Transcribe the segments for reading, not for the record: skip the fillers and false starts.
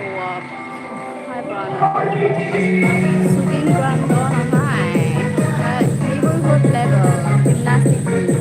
của hai bạn swing grand đó nó này neighborhood level gymnastics.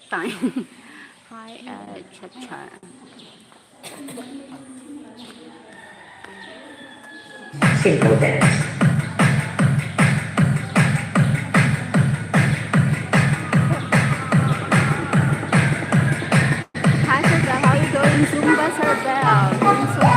Tại hai chặt chặt Simple dance. Hi Sir, how you doing? Zumba Sir Bell. Doing Zumba.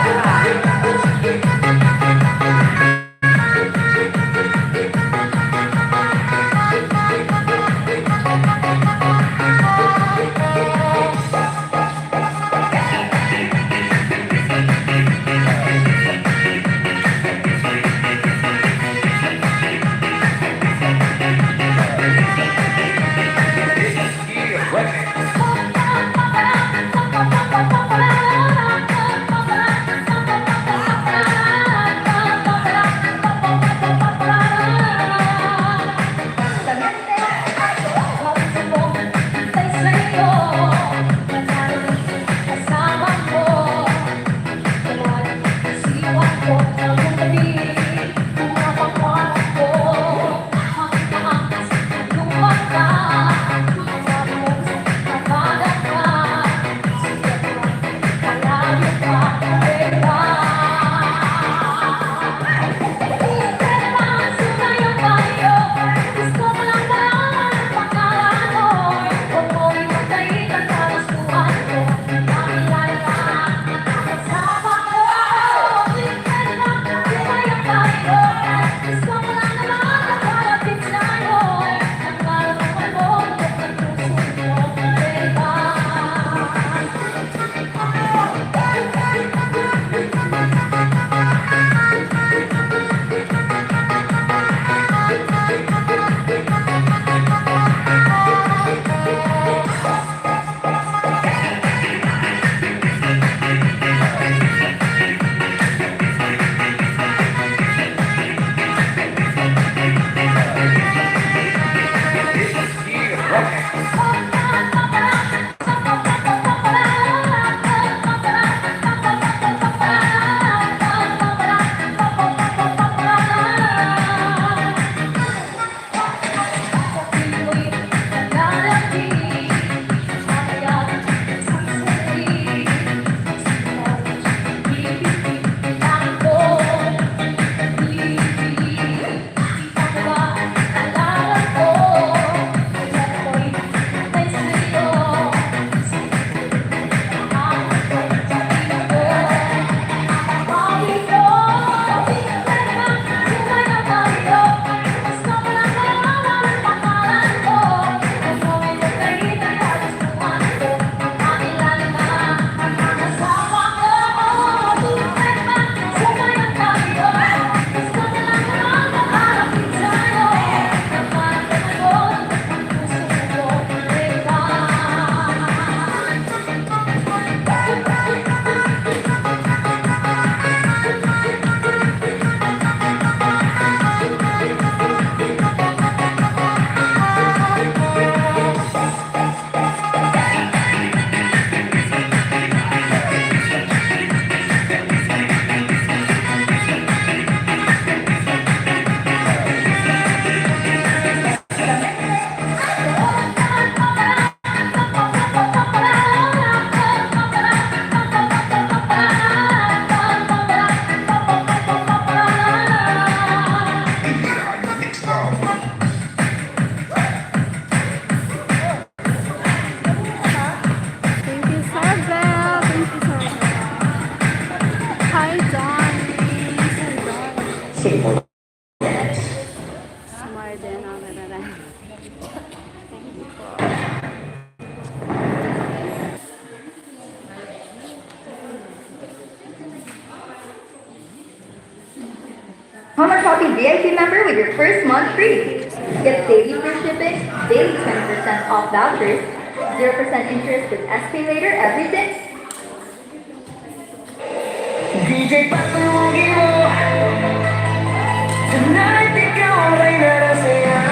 Garden. Thank you po. Hallmark Coffee VIP member with your first month free. Get daily free shipping, daily 20% off vouchers, 0% interest with SPay later every day. DJ patulugin mo Tonight ikaw ay narasayaw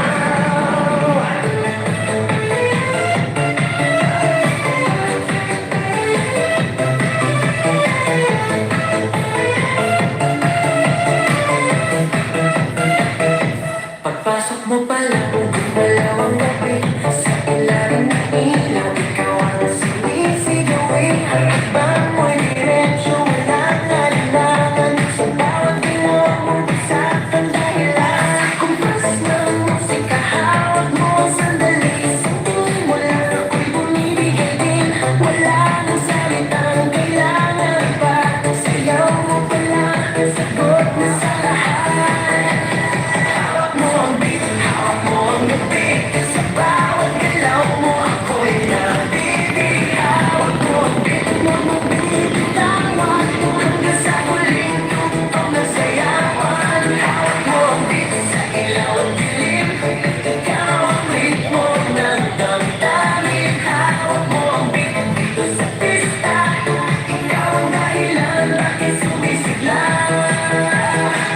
Pagpasok mo palang gumalaw ang gabi Sa ilalim ng ilaw ikaw ang sinisigawin Ang ibang mo'y diretsyo walang nalilangan Sa bawat ilaw mong isang dahilan Kumpas ng musika hawak mo ang sandali Santuin mo lang ako'y bumibigay din Wala nang salitang kailangan pa Sayaw mo palang sagot na sa lahat Hawak mo ang beat, hawak mo ang gabi Sa bawat galaw mo ako'y nabibig Hawak mo ang beat, huwag mong bibitawan Hanggang sa huling tugtog ng sayawan Hawak mo ang beat sa ilaw at dilim Ikaw ang ritmo ng damdamin Hawak mo ang beat dito sa pista Ikaw ang dahilan bakit sumisigla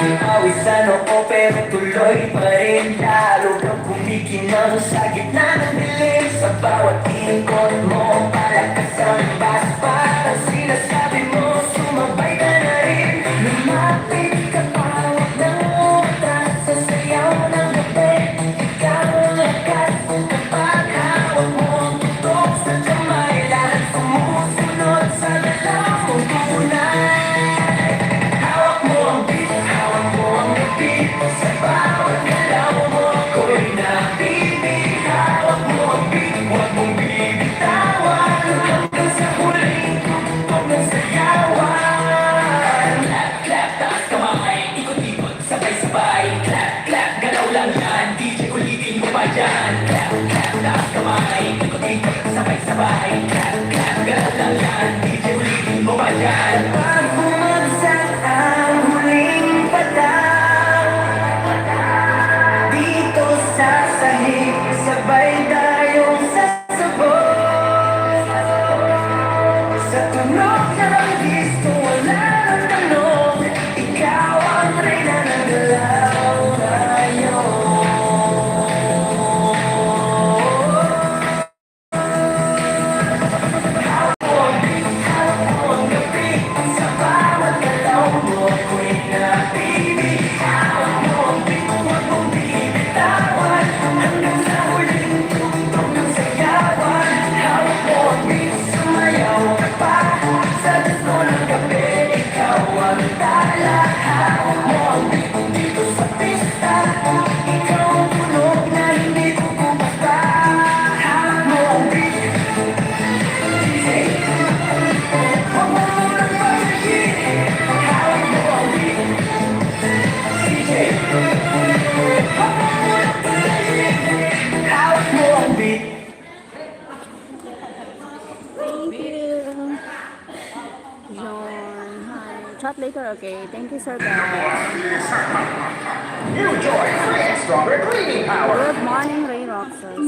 Pawisan oo pero tuloy pa rin Lalo kang kumikinang sa gitna ng dilim Sa bawat ikot mo palakas ang bas Parang sinasabi mo sumabay ka na rin Lumapit ka pa huwag nang umatras Sa sayaw ng gabi Ikaw ang lakas Kapag hawak mo ang tutok sa kamay Lahat sumusunod sa dalaw mong tunay Hawak mo ang beat, hawak mo ang gabi Sa bawat galaw mo ako'y nabibig Hawak mo ang beat, huwag mong bibitawan Hanggang sa huling tugtog ng sayawan Clap, clap, taas kamay, ikot-ikot, sabay-sabay Clap, clap, galaw lang yan, DJ ulitin mo pa dyan Clap, clap, taas kamay, ikot-ikot, sabay-sabay Clap, clap, galaw lang yan, DJ ulitin mo pa dyan Pag bumagsak ang huling patang Dito sa sahig, sabay tayong sasabog Sa tunog ng disco, wala nang tanong Ikaw ang reyna ng galaw ngayon Hawak mo ang beat, hawak mo ang gabi Sa bawat galaw mo ako'y nabibig Hawak mo ang beat, huwag mong bibitawan Hanggang sa huling tugtog ng sayawan Hawak mo ang beat, sumayaw ka pa Sa disco ng gabi, ikaw ang tala Hawak mo ang beat dito sa pista Ikaw ang tunog na hindi bubasta Hawak mo ang beat DJ Huwag mo munang pagiging Hawak mo ang beat DJ Huwag mo munang pagiging Hawak mo ang beat Thank you. John, hi. Chat later, okay? Thank you, Sir Bell. New joy, free and stronger cleaning power. Good morning, Ray Roxas.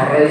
Thank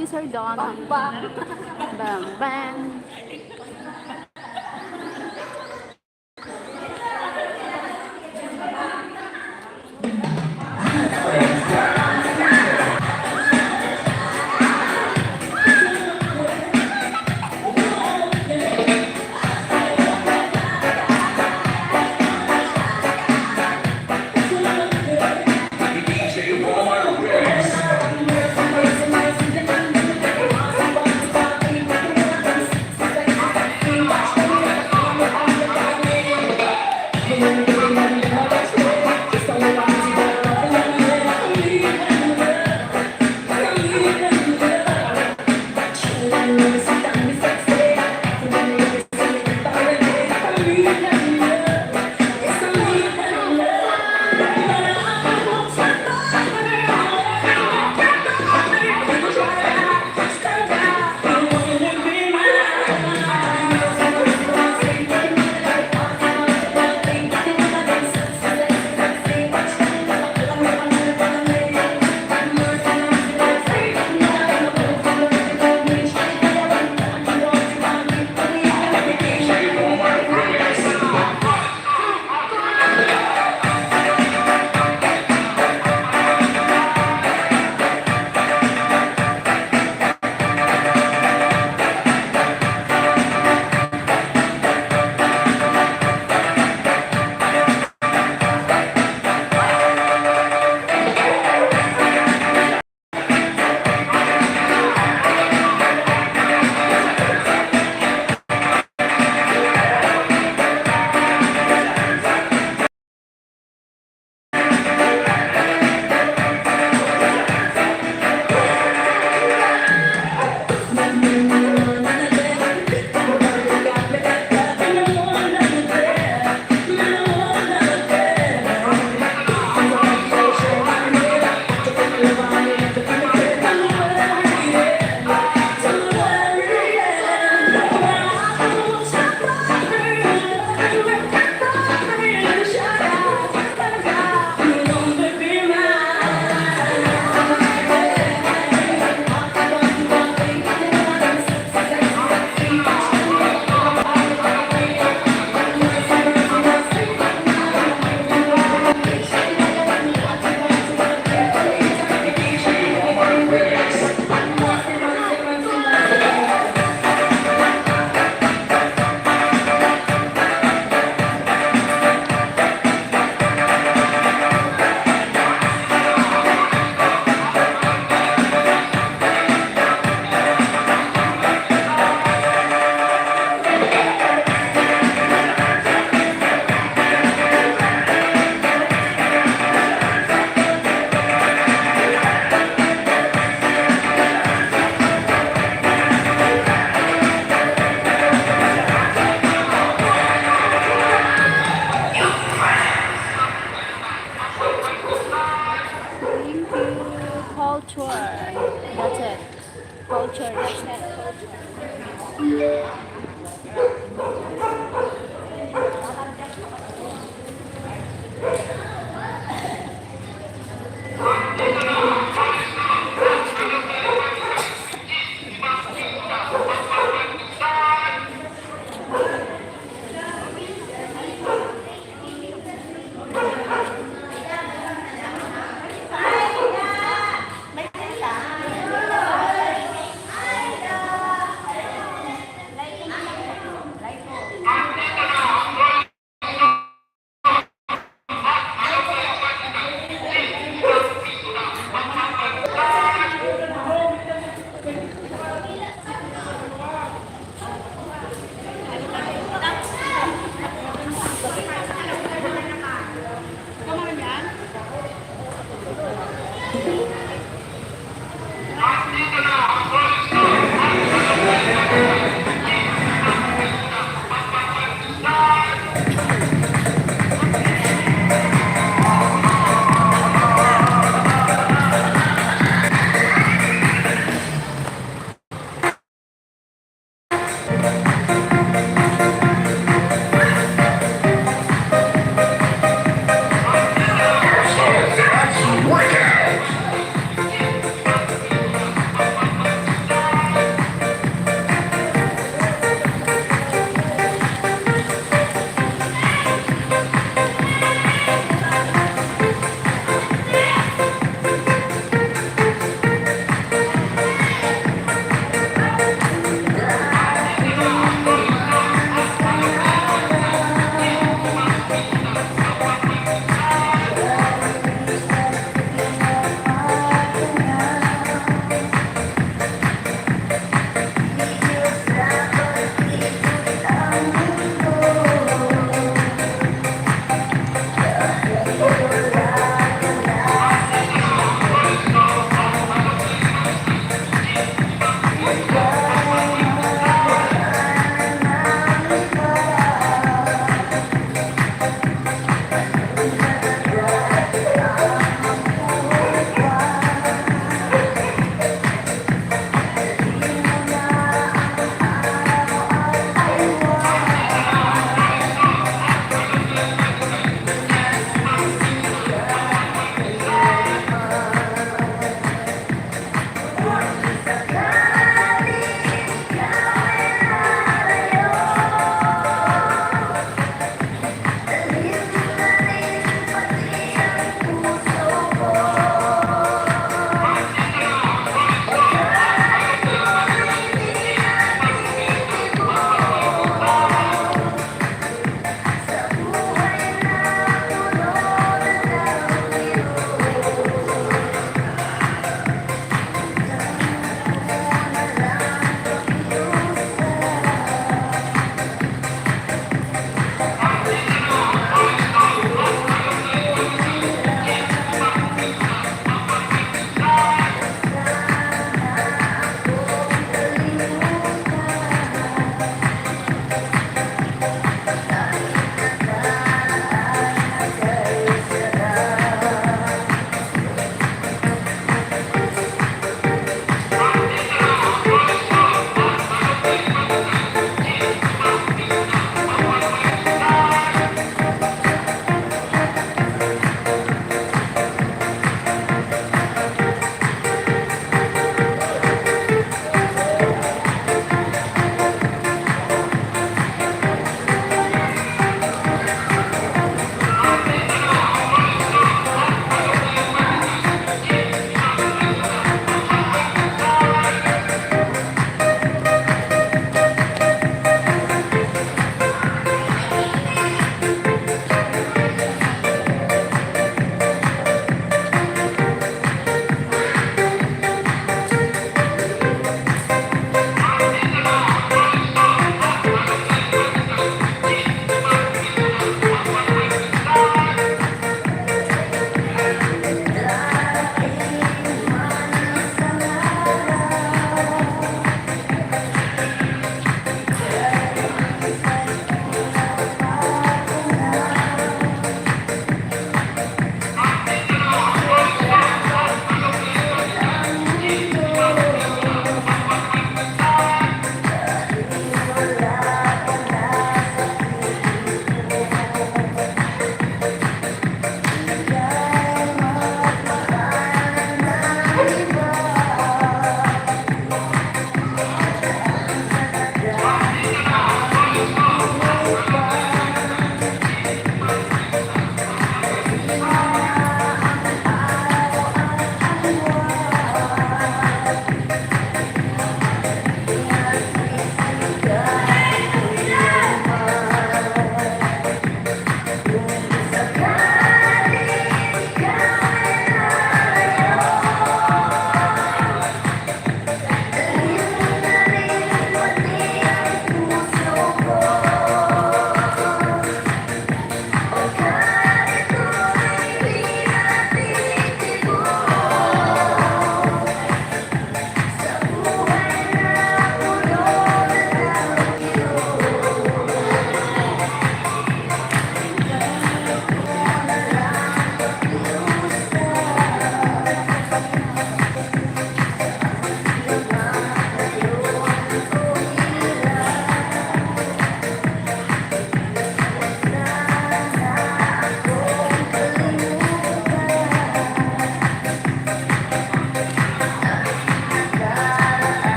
you, Sir Don. Bang, bang.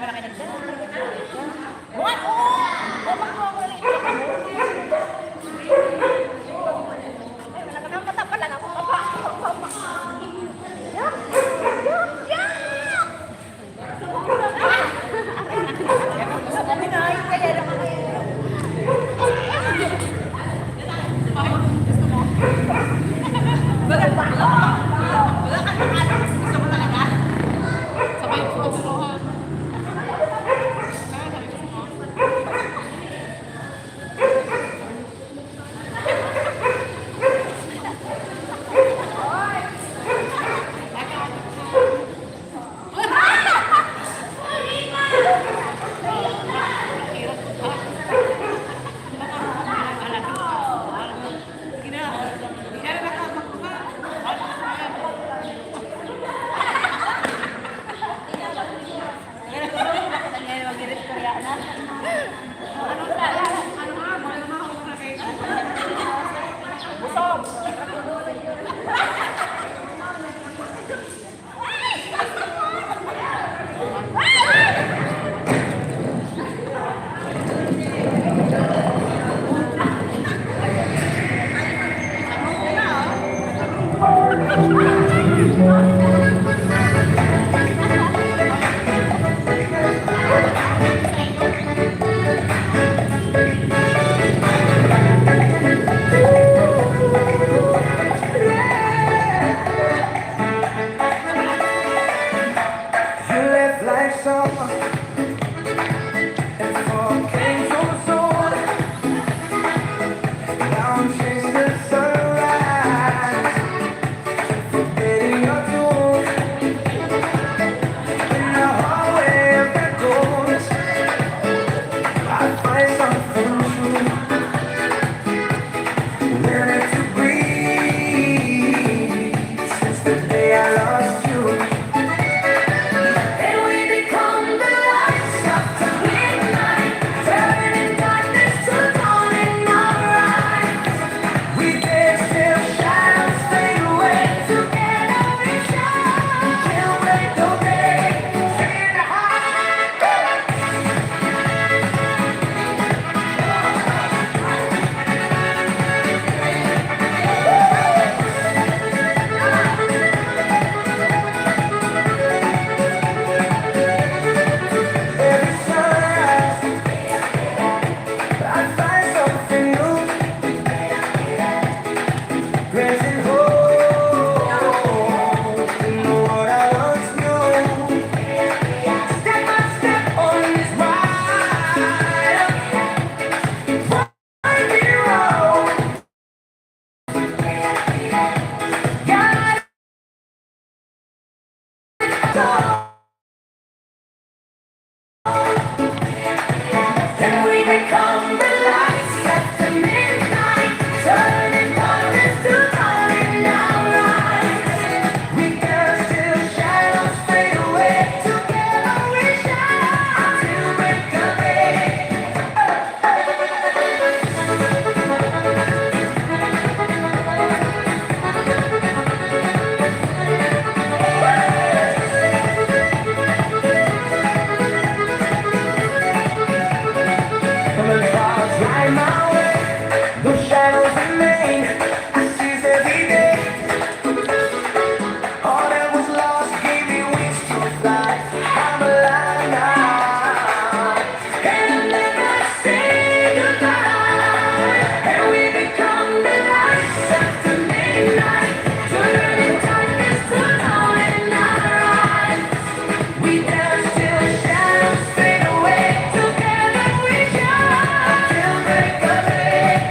You left like summer and fall came so soon. Now I'm chasing the sunrise, forgetting your tune. In the hallway of the doors, I find something true. Learning to breathe since the day I lost you. And we become the lights after midnight, turning darkness to dawn in our eyes. We dance till shadows fade away, together we shine till break of day. Singing every sunrise, I find something new. Granting hope in what I once knew. Step by step on this ride, find me wrong. God, and we become the lights after midnight, turning darkness to dawn in our eyes. We dance till shadows fade away, together we shine till break of day. When the clouds light my way, those shadows remain. I seize every day. All that was lost gave me wings to fly. I'm alive now, and I'll never say goodbye. And we become the lights after midnight, turning darkness to dawn in our eyes. We dance till shadows fade away, together we shine till break of day.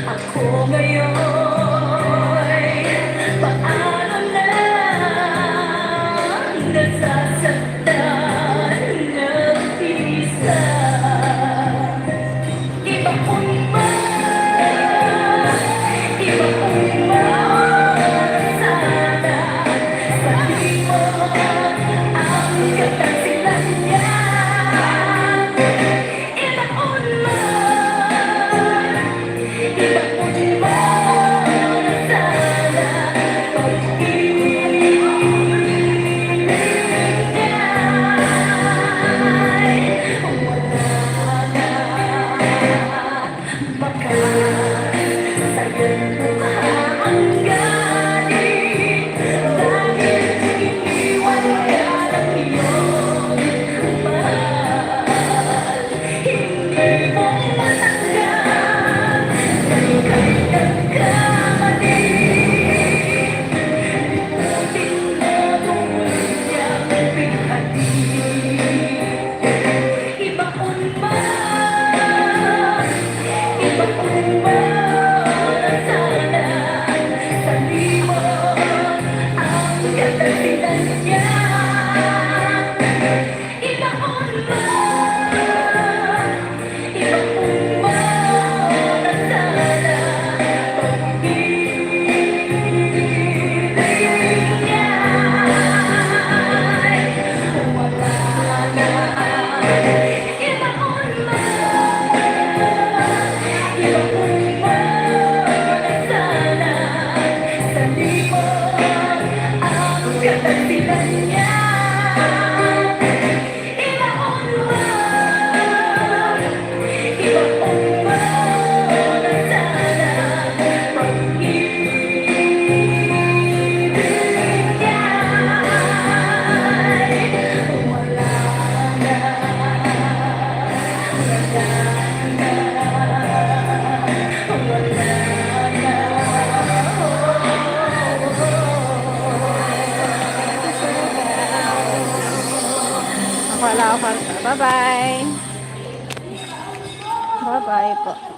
Ako ngayon, paano na nasasaktan ng isa? Iba kong ba, iba kong ba sana sabi mo ang katasilan niya? Iba kong ba, iba kong ba sana pag-ibig niya ay wala na baka sa'yo'y hangganin dahil iniwan ka ng iyong mahal. Hindi mo matanggap ng kanyang kamali. Limutin na muli niyang binhati. Iba kung ba, iba kung ba sana sabi mo ang katasilan niya? Iba kung ba, iba kung ba sana pag-ibig niya ay wala na. Iba kung ba, iba kung ba sana sabi mo ang katasilan niya? Iba kung ba, iba kung ba sana pag-ibig niya ay wala na, wala Wala ako. Bye-bye. Bye-bye po.